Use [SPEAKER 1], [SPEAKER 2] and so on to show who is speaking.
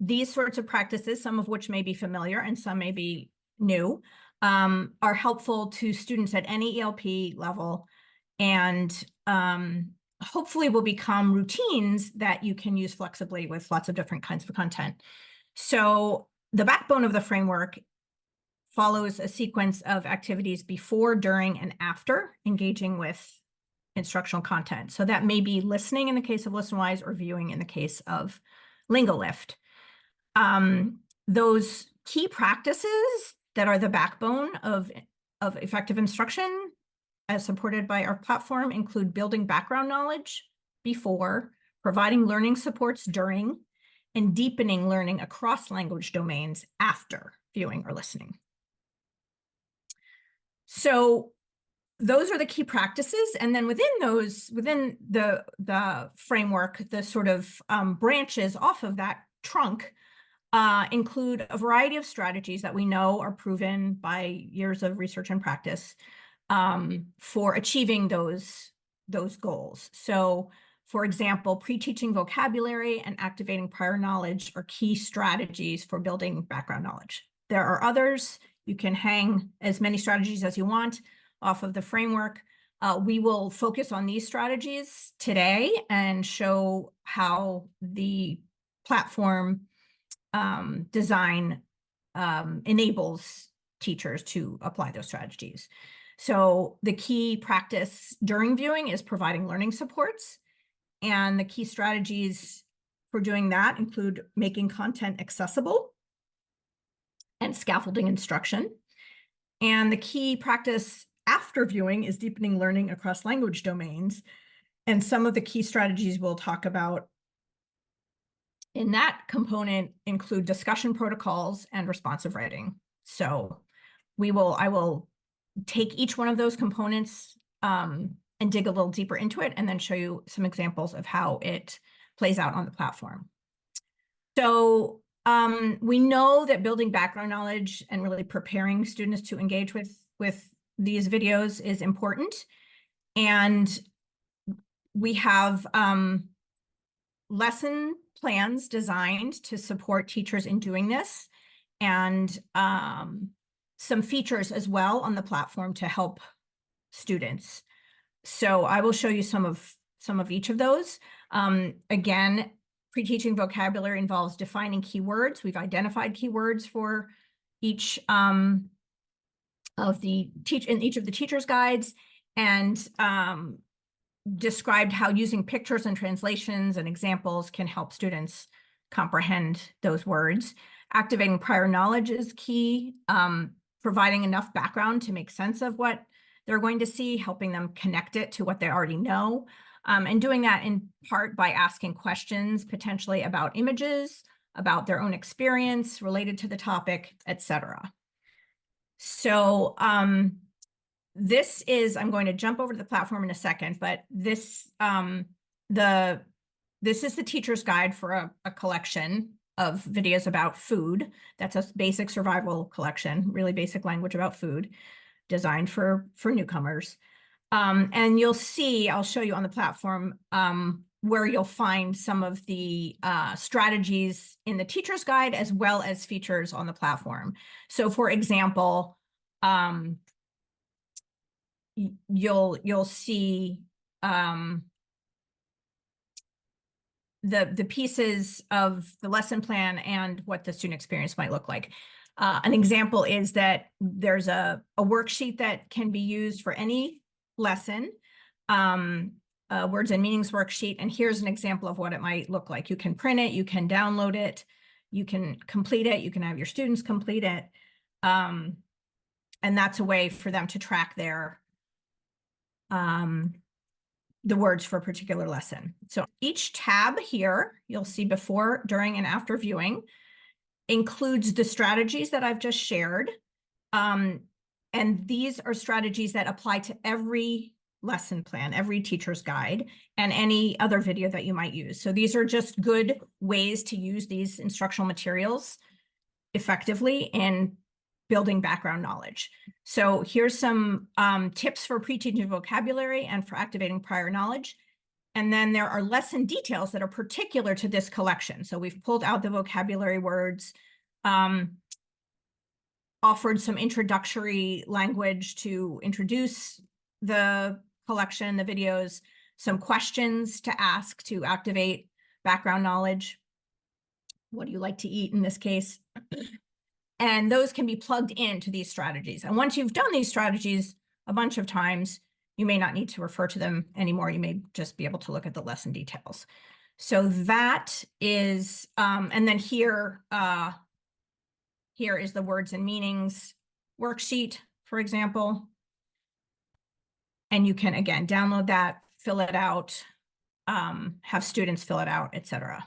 [SPEAKER 1] these sorts of practices, some of which may be familiar and some may be new, are helpful to students at any ELP level, and hopefully will become routines that you can use flexibly with lots of different kinds of content. So the backbone of the framework follows a sequence of activities before, during, and after engaging with instructional content. So that may be listening in the case of Listenwise, or viewing in the case of Lingolift. Those key practices that are the backbone of effective instruction as supported by our platform include building background knowledge before, providing learning supports during, and deepening learning across language domains after viewing or listening. So those are the key practices. And then within those, within the framework, the sort of branches off of that trunk include a variety of strategies that we know are proven by years of research and practice for achieving those goals. So, for example, pre-teaching vocabulary and activating prior knowledge are key strategies for building background knowledge. There are others. You can hang as many strategies as you want off of the framework. We will focus on these strategies today and show how the platform design enables teachers to apply those strategies. So the key practice during viewing is providing learning supports. And the key strategies for doing that include making content accessible and scaffolding instruction. And the key practice after viewing is deepening learning across language domains. And some of the key strategies we'll talk about in that component include discussion protocols and responsive writing. So I will take each one of those components and dig a little deeper into it, and then show you some examples of how it plays out on the platform. So we know that building background knowledge and really preparing students to engage with these videos is important. And we have lesson plans designed to support teachers in doing this, and some features as well on the platform to help students. So I will show you some of each of those. Again, pre-teaching vocabulary involves defining keywords. We've identified keywords for each in each of the teacher's guides, and described how using pictures and translations and examples can help students comprehend those words. Activating prior knowledge is key, providing enough background to make sense of what they're going to see, helping them connect it to what they already know, and doing that in part by asking questions potentially about images, about their own experience related to the topic, etc. So this is, I'm going to jump over to the platform in a second, but this is the teacher's guide for a collection of videos about food. That's a basic survival collection, really basic language about food, designed for newcomers. And you'll see, I'll show you on the platform where you'll find some of the strategies in the teacher's guide, as well as features on the platform. So for example, you'll see the pieces of the lesson plan and what the student experience might look like. An example is that there's a worksheet that can be used for any lesson, words and meanings worksheet. And here's an example of what it might look like. You can print it, you can download it, you can complete it, you can have your students complete it. And that's a way for them to track the words for a particular lesson. So each tab here, you'll see before, during, and after viewing, includes the strategies that I've just shared. And these are strategies that apply to every lesson plan, every teacher's guide, and any other video that you might use. So these are just good ways to use these instructional materials effectively in building background knowledge. So here's some tips for pre-teaching vocabulary and for activating prior knowledge. And then there are lesson details that are particular to this collection. So we've pulled out the vocabulary words, offered some introductory language to introduce the collection, the videos, some questions to ask to activate background knowledge. What do you like to eat in this case? And those can be plugged into these strategies. And once you've done these strategies a bunch of times, you may not need to refer to them anymore. You may just be able to look at the lesson details. So that is, and then here is the words and meanings worksheet, for example. And you can, again, download that, fill it out, have students fill it out, etc.